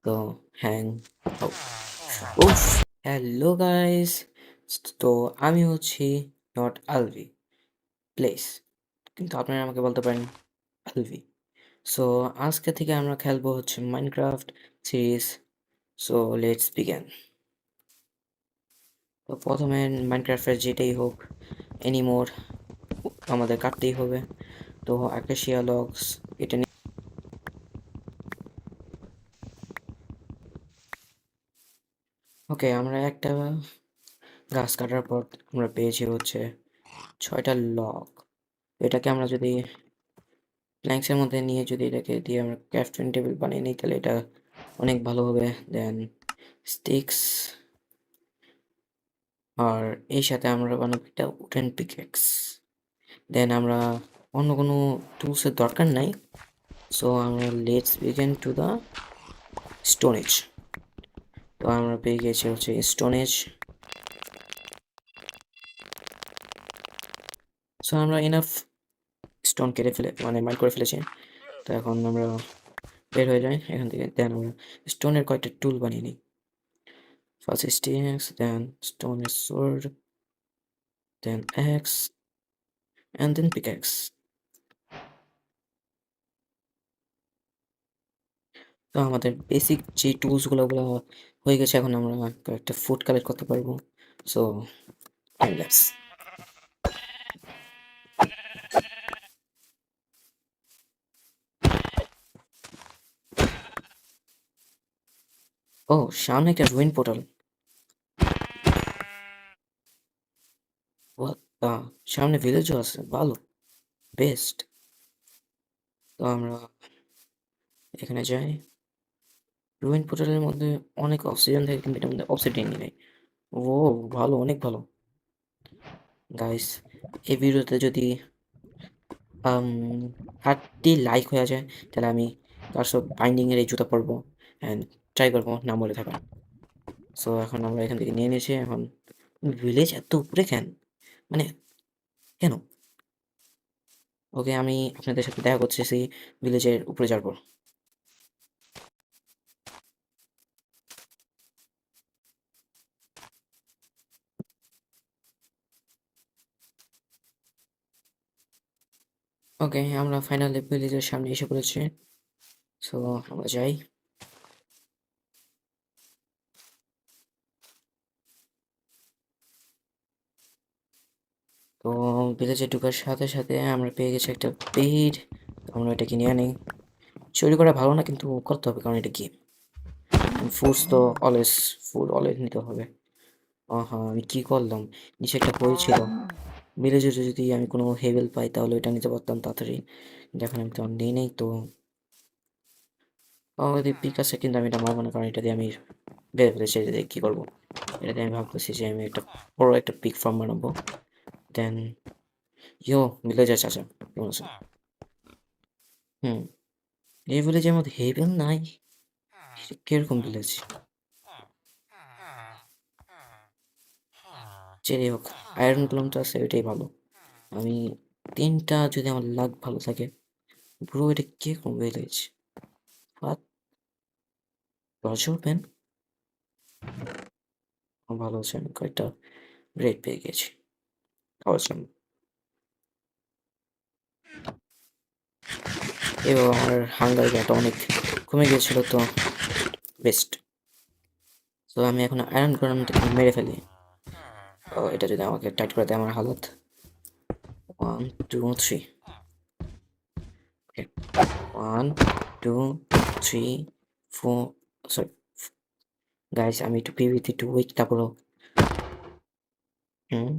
তো হ্যাং উফ hello guys. তো আমি হচ্ছি নট আলভি প্লেস, কিন্তু আপনারা আমাকে বলতে পারেন আলভি। সো আজকে থেকে আমরা খেলবো হচ্ছে Minecraft series. So let's begin. তো প্রথমে মাইনক্রাফটের যেটাই হোক এনিমোর আমাদের কাটতেই হবে। তো আকাশিয়া লগস এটা নিয়ে ওকে, আমরা একটা গাছ কাটার পর আমরা পেয়েছি হচ্ছে 6টা লগ। এটাকে আমরা যদি প্ল্যাঙ্কসের মধ্যে নিয়ে যদি এটাকে দিয়ে আমরা ক্রাফটিং টেবিল বানিয়ে নিই তাহলে এটা অনেক ভালো হবে। দেন স্টিক্স, আর এই সাথে আমরা বানাবো একটা উডেন পিকেক্স। দেন আমরা অন্য কোনো টুলসের দরকার নাই। সো আমরা let's begin to the Stone Age. তো আমরা পেয়ে গেছি হচ্ছে স্টোনেজ। সো আমরা ইনাফ স্টোন কেটে ফেলে মানে মাইন্ড করে ফেলেছি। তো এখন আমরা বের হয়ে যাই এখান থেকে। দেন আমরা স্টোনের কয়েকটা টুল বানিয়ে নিই। ফার্স্ট স্টিক্স, দেন স্টোনের sword, then axe, and then pickaxe. তো আমাদের বেসিক যে টুলসগুলো ওগুলো হয়ে গেছে। এখন আমরা কয়েকটা ফুড কালেক্ট করতে পারবো। So let's. ও, সামনে একটা রুইন পোর্টাল। সামনে ভিলেজও আছে, ভালো, বেস্ট। তো আমরা এখানে যাই। রুইন পোর্টালের মধ্যে অনেক অক্সিজেন থাকে, কিন্তু এটার মধ্যে অক্সিজেন নেই। ও, ভালো, অনেক ভালো। গাইস, এই ভিডিওতে যদি 8টি লাইক হয়ে যায় তাহলে আমি তার সব বাইন্ডিংয়ের এই জুতা পরবো অ্যান্ড ট্রাই করবো না বলে থাকা। সো এখন আমরা এখান থেকে নিয়ে নিয়েছি। এখন ভিলেজ এত উপরে কেন, মানে কেন? ওকে, আমি আপনাদের সাথে দেখা করতেছি ভিলেজের উপরে যাওয়ার পর। ওকে, আমরা ফাইনালি ভিলেজের সামনে এসে পড়েছি। সো আমরা যাই। তো ভিলেজে ঢোকার সাথে সাথে আমরা পেয়ে গেছি একটা পেইড। আমরা এটা কিনে আনি। চুরি করা ভালো না, কিন্তু করতে হবে কারণ এটা গেম। ফুডস তো অলওয়েজ, ফুড অলওয়েজ নিতে হবে। হ্যাঁ, আমি কি করলাম, নিচে একটা হয়ে ছিল। ভিলেজে যদি আমি কোনো হেভেল পাই তাহলে ওইটা নিতে পারতাম তাড়াতাড়ি। দেখেন আমি তো আর নেই নেই তো। যদি পিক আছে, কিন্তু আমি এটা মারবো না কারণ এটা দিয়ে আমি বের ফেলেছি। এটা দিয়ে কী করবো? এটা দিয়ে আমি ভাবতেছি যে আমি একটা বড় একটা পিক ফার্ম বানাবো। দেন ইয়ো, ভিলেজার চাচা কেমন আছেন? হুম, এই ভিলেজের মধ্যে হেভেল নাই? এটা কিরকম ভিলেজ? যেই হোক, আয়রন কলম তো আছে, ওইটাই ভালো। আমি 3টা যদি আমার লাক ভালো থাকে। ব্রো, এটা কিরকম ভিলেজ? হাত রজর পেন ভালো আছে। আমি কয়েকটা ব্রেড পেয়ে গেছি, অবশ্য। এবং আমার হাঙ্গার ব্যাটা অনেক কমে গিয়েছিল, তো বেস্ট। তো আমি এখন আয়রন করামটাকে মেরে ফেলি। ও, এটা যদি আমাকে টাইট করে দেয় আমার হালত। 1 2 3। ওকে, 1 2 3 4। সরি গাইস, আমি একটু পিভিতে একটু উইক, তারপরও হুম।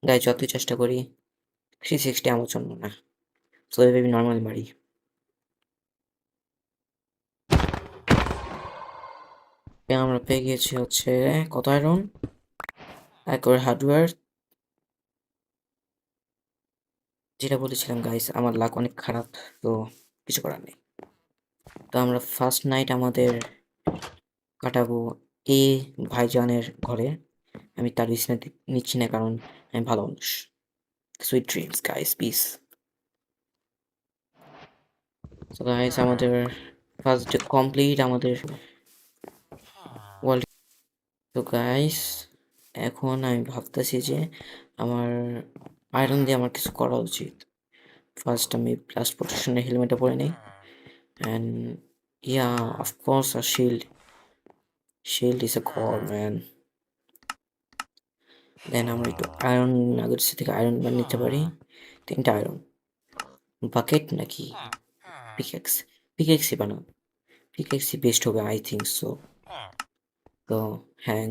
গাইস, যতই চেষ্টা করি 360 আমার জন্য না। তো এভাবে নর্মালি মারি। আমরা পেয়ে গিয়েছি হচ্ছে কত আয়রন, একবার হার্ডওয়্যার। যেটা বলেছিলাম গাইস, আমার লাক অনেক খারাপ, তো কিছু করার নেই। তো আমরা ফার্স্ট নাইট আমাদের কাটাবো এই ভাইজানের ঘরে। আমি তার বিছানা নিচ্ছি না কারণ আমি ভালো মানুষ। Sweet dreams guys, piece. So guys আমাদের ফার্স্ট ডে কমপ্লিট আমাদের ওয়ার্ল্ড। তো গাইস এখন আমি ভাবতেছি যে আমার আয়রন দিয়ে আমার কিছু করা উচিত। ফার্স্ট আমি ব্লাস্ট প্রোটেকশনের হেলমেটটা পরে নিই and yeah of course a shield. Shield is a god man. Then আমরা একটু আয়রন নাগেটস থেকে আয়রন বার নিতে পারি। 3টা আয়রন। বাকেট নাকি পিকেক্স? পিকেক্সই বানাও। পিকেক্সই বেস্ট হবে আই থিঙ্ক সো। তো হ্যাং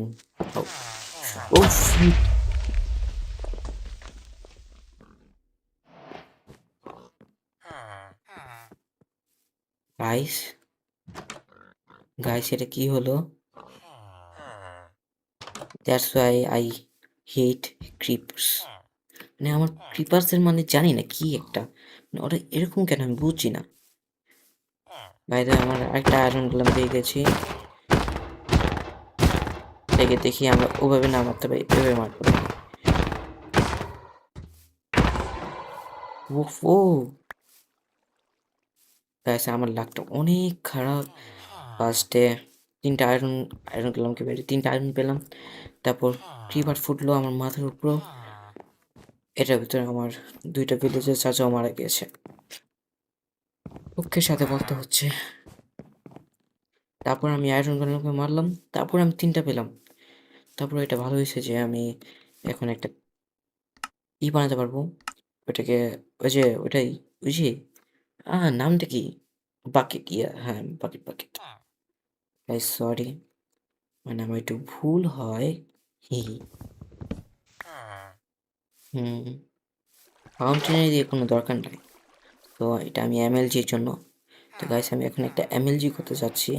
ও গাইস, গাইস এটা কি হলো? That's why I hate creepers. মানে আমার ক্রিপার্সের মানে জানি না কি একটা, মানে ওরা এরকম কেন আমি বুঝছি না। বাইরে আমার একটা আয়রন গোলাম পেয়ে গেছি। দেখে দেখি আমরা ওভাবে না মারতে পারি, এভাবে মারতে পারি। ও গাইস আমার লাকটা অনেক খারাপ। ফার্স্টে 3টা আয়রন আয়রন গোলামকে বেরিয়ে 3টা আয়রন পেলাম। তারপর ক্রিপার ফুটলো আমার মাথার উপর। এটার ভিতরে আমার 2টা ভিলেজের চাচাও মারা গিয়েছে। দুঃখের সাথে বলতে হচ্ছে। তারপর আমি আয়রন গোলামকে মারলাম। তারপর আমি 3টা পেলাম। তারপর এটা ভালো হয়েছে যে আমি এখন একটা বানাতে পারবো। ওটাকে ওই যে ওটাই ওই যে নামটা কি? বাকেট, হ্যাঁ বাকেট বাকেট। গাইস সরি, মানে আমার একটু ভুল হয়। হি হি। হুম, ফাউন্টেনের দিয়ে কোনো দরকার নাই। তো এটা আমি এমএলজির জন্য। তো গাইস আমি এখন একটা এমএলজি করতে চাচ্ছি।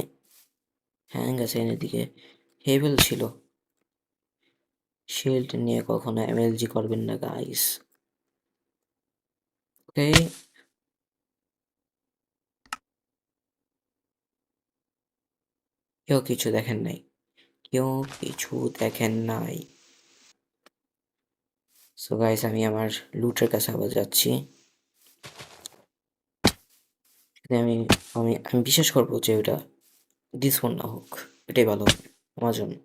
হ্যাঁ গাইস এদিকে হেভেল ছিল। শিল্ড নিয়ে কখনো এমএলজি করবেন না গাইস। ওকে, কেউ কিছু দেখেন নাই, কেউ কিছু দেখেন নাই। সো গাইস আমি আমার লুটের কাছে আবার যাচ্ছি। এতে আমি আমি আমি বিশ্বাস করবো যে ওটা ডিসফোন না হোক, এটাই ভালো হবে আমার জন্য।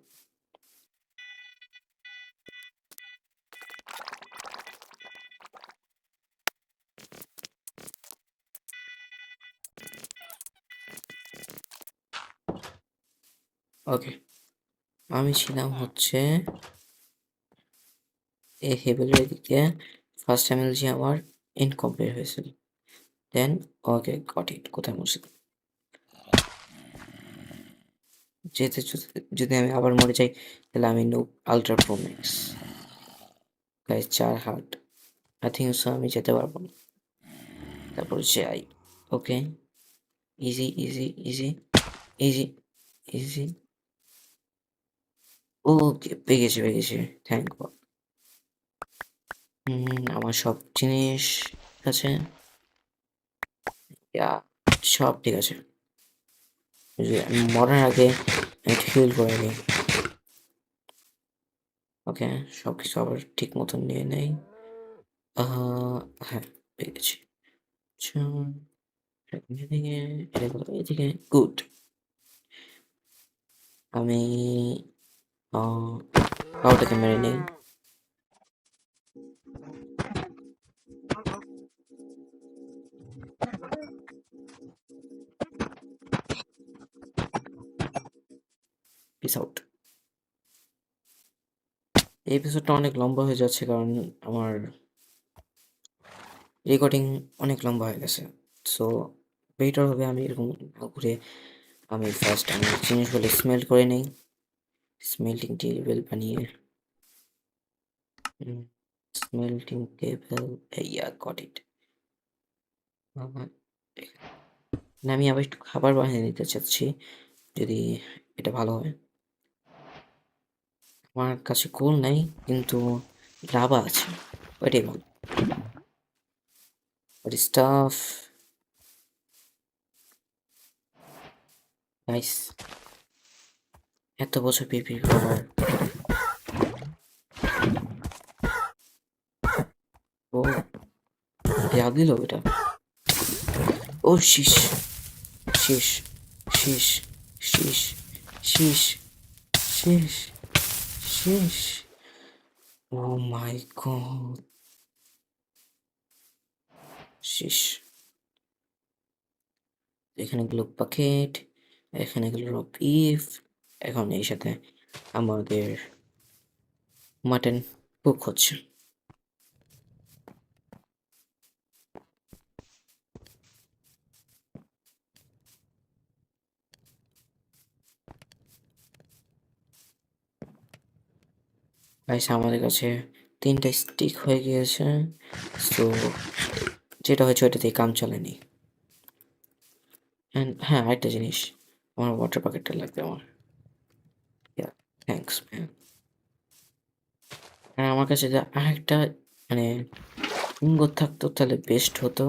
ওকে, আমি ছিলাম হচ্ছে এই হেভেলের দিকে। ফার্স্ট এমএলজি আমার ইনকমপ্লিট হয়েছিল। দেন ওকে গট ইট, কোথায় মরছিল? যেতে যদি আমি আবার মরে যাই তাহলে আমি no ultra pro max. Guys 4 heart, I think so আমি যেতে পারবো না। তারপর যাই। Okay, easy easy easy easy easy. Okay পেয়ে গেছি পেয়ে গেছি, থ্যাংক গড। আমার সব জিনিস আছে। ইয়া, সব ঠিক আছে। ওই যে আমি মরার আগে একটু হিল করে নিই। ওকে, সব কিছু আবার ঠিক মতন নিয়ে নেই। হ্যাঁ পেয়ে গেছি। আচ্ছা, এদিকে এটা কোথায়? এদিকে গুড। আমি কাউটাকে মেরে নেই। Piece out. এই এপিসোডটা অনেক লম্বা হয়ে যাচ্ছে কারণ আমার রেকর্ডিং অনেক লম্বা হয়ে গেছে। সো বেটার হবে আমি এরকম না ঘুরে আমি ফার্স্ট আমার জিনিসগুলো স্মেল করে নেই। স্মেল্টিং টেবিল বানিয়ে smelting table, yeah got it. আমি আবার একটু খাবার বানিয়ে নিতে চাচ্ছি যদি এটা ভালো হয়। আমার কাছে কোল নাই কিন্তু লাভা আছে, ওইটাই ভালো। Staff nice. এত বছর পিপি করার। ও লাভ দিল এটা। ও শীষ শীষ শীষ শীষ শীষ শীষ শীষ। ও মাই গড। শীষ। এখানে গেল বাকেট, এখানে গেল বিফ, এখন এই সাথে আমাদের মাটন কুক হচ্ছে। গাইস আমাদের কাছে 3টা স্টিক হয়ে গিয়েছে। সো যেটা হয়েছে ওইটাতেই কাম চলেনি। অ্যান্ড হ্যাঁ, আরেকটা জিনিস, আমার ওয়াটার বাকেটটা লাগবে আমার। ইয়া, থ্যাঙ্কস ম্যান। আর আমার কাছে যে আরেকটা মানে ইঙ্গত থাকতো তাহলে বেস্ট হতো।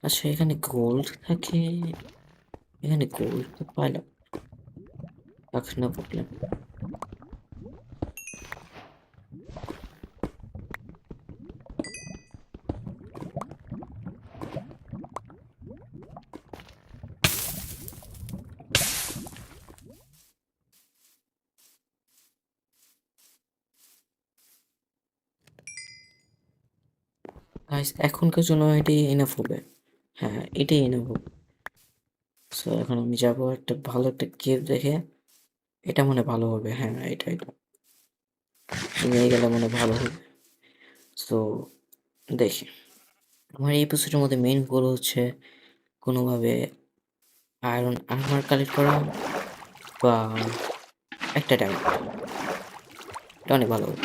আচ্ছা এখানে গোল্ড থাকে, এখানে গোল্ড তো পাইলাম, রাখ না প্রবলেম। গাইস এখনকার জন্য এটাই এনাফ হবে। হ্যাঁ এটাই এনাফ হবে। সো এখন আমি যাবো একটা ভালো একটা কেভ দেখে, এটা মনে হয় ভালো হবে। হ্যাঁ এটা এটা নিয়ে গেলে মনে হয় ভালো হবে। সো দেখি, আমার এই এপিসোডের মধ্যে মেইন গোল হচ্ছে কোনোভাবে আয়রন আর্মার কালেক্ট করা বা একটা ডায়মন্ড। এটা অনেক ভালো হবে।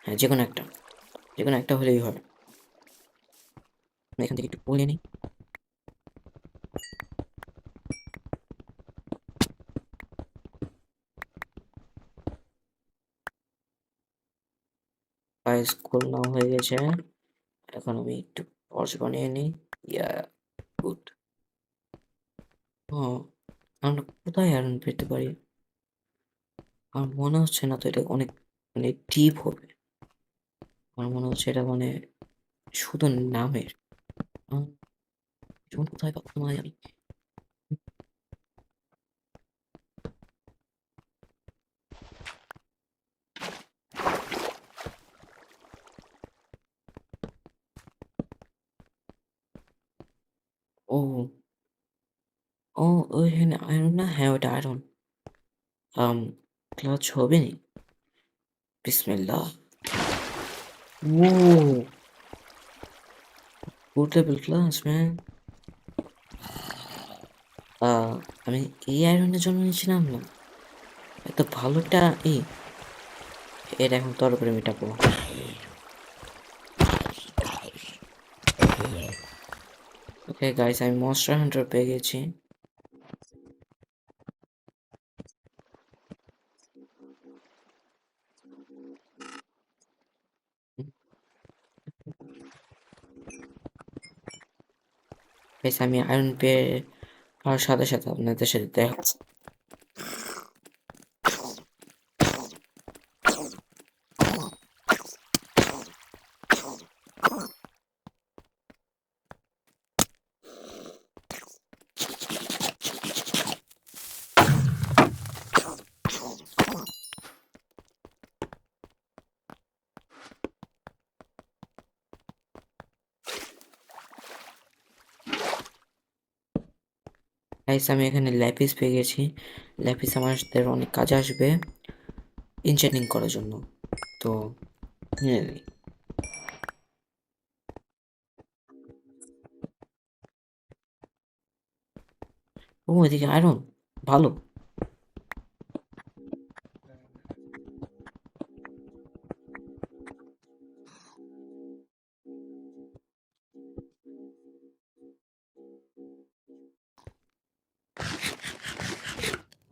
হ্যাঁ যে কোনো একটা হলেই হয়। আমি এখান থেকে একটু বলে নিই। গাইস গোল নাও হয়ে গেছে। এখন আমি একটু টর্চ বানিয়ে নিই। ইয়া গুড। ও আমরা কোথায় আয়রন পেতে পারি? আমার মনে হচ্ছে না তো এটা অনেক মানে ডিপ হবে। আমার মনে হচ্ছে এটা মানে শুধু নামের। আহ, যেমন কোথায় পাবো না জানি। ও ও ওইখানে আয়রন না, হ্যাঁ ওটা আয়রন। আম ক্লাচ হবে নি। বিসমিল্লাহ। ও গুড লেভেল ক্লাচ ম্যান। আমি এই আয়রনের জন্য নিয়েছিলাম না, এত ভালো একটা এই এটা এখন তরকারি মেটাবো। ওকে গাইস আমি মনস্টার হান্টার পেয়ে গেছি। গাইস আমি আয়রন পেয়ে আর সাথে সাথে আপনাদের সাথে দেখা হচ্ছে। গাইস আমি এখানে ল্যাপিস পেয়ে গেছি। ল্যাপিস আমাদের অনেক কাজে আসবে ইনচেনিং করার জন্য। তো নিয়ে নিই। ও এদিকে আয়রন ভালো।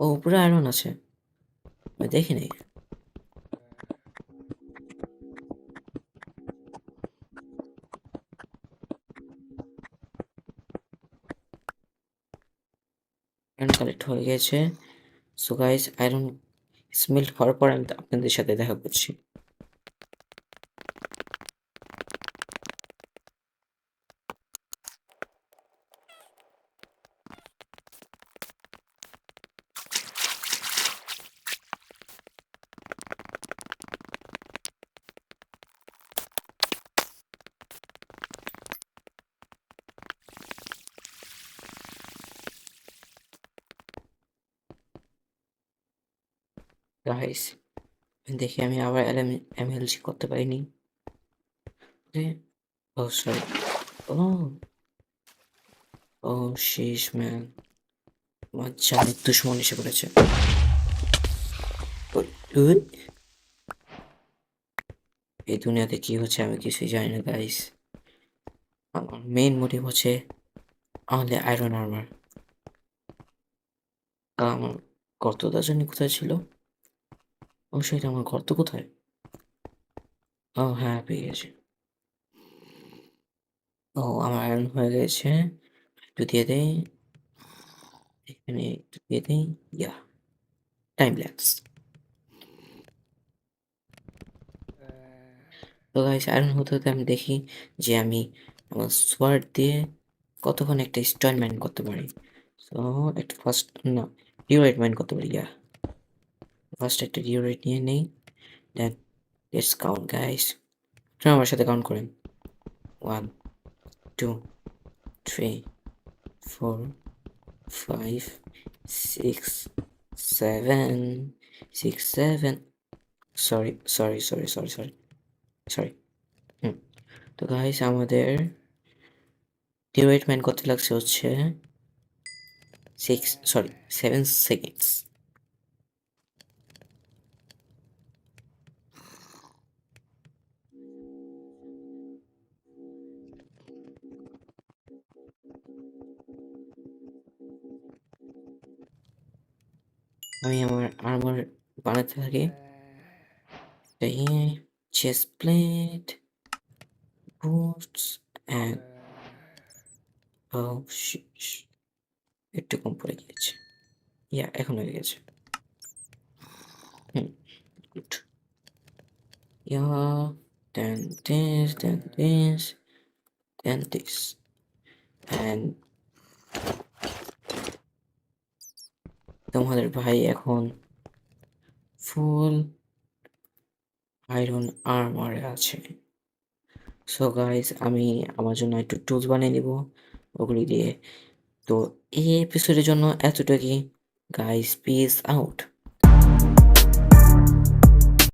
ও উপরে আয়রন আছে, আমি দেখি নাই। আয়রন কালেক্ট হয়ে গেছে। সো গাইস আয়রন স্মেল্ট হওয়ার পর আমি আপনাদের সাথে দেখা করছি। গাইস দেখি আমি আবার এমএলজি করতে পারিনি। ও সরি। ও ও শেষ ম্যান, আমার জানের দুশ্মন এসে পড়েছে। উই, এই দুনিয়াতে কি হচ্ছে আমি কিছুই জানি না গাইস। আমার মেইন মোটিভ হচ্ছে আমাদের আয়রন আর্মার। আমার গর্তটা জানি কোথায় ছিল। অবশ্যই আমার গর্ত কোথায়? ও হ্যাঁ, পেয়ে গেছি। ও আমার আয়রন হয়ে গেছে। একটু দিয়ে দেই, এখানে একটু দিয়ে দেই। ইয়া, টাইম ল্যাপস। তো গাইস আয়রন হতে হতে আমি দেখি যে আমি আমার সোয়ার্ড দিয়ে কতক্ষণ একটা স্টোন মাইন করতে পারি। সো একটা ফার্স্ট না, ডিওরাইট মাইন করতে পারি। ইয়া, ফার্স্ট একটা ডিওরাইট নিয়ে নেই। Then let's count guys. আপনারা আমার সাথে কাউন্ট করেন। 1 2 3 4 5 6 7 6 7 sorry sorry sorry sorry sorry sorry. তো গাইস আমাদের ডিওরাইট মাইন করতে লাগছে হচ্ছে 7 সেকেন্ডস। আমি আমার আর্মার বানাতে থাকি। এই চেস্ট প্লেট, বুটস অ্যান্ড ও একটু কম পড়ে গিয়েছে। ইয়া, এখন হয়ে গেছে। Good. Yeah, then this, then this, then this. And তোমাদের ভাই এখন ফুল আয়রন আর্মারে আছে। সো গাইস আমি আমার জন্য একটু টুলস বানিয়ে নিব ওগুলি দিয়ে। তো এই এপিসোডের জন্য এতটুকুই গাইস, পিস আউট।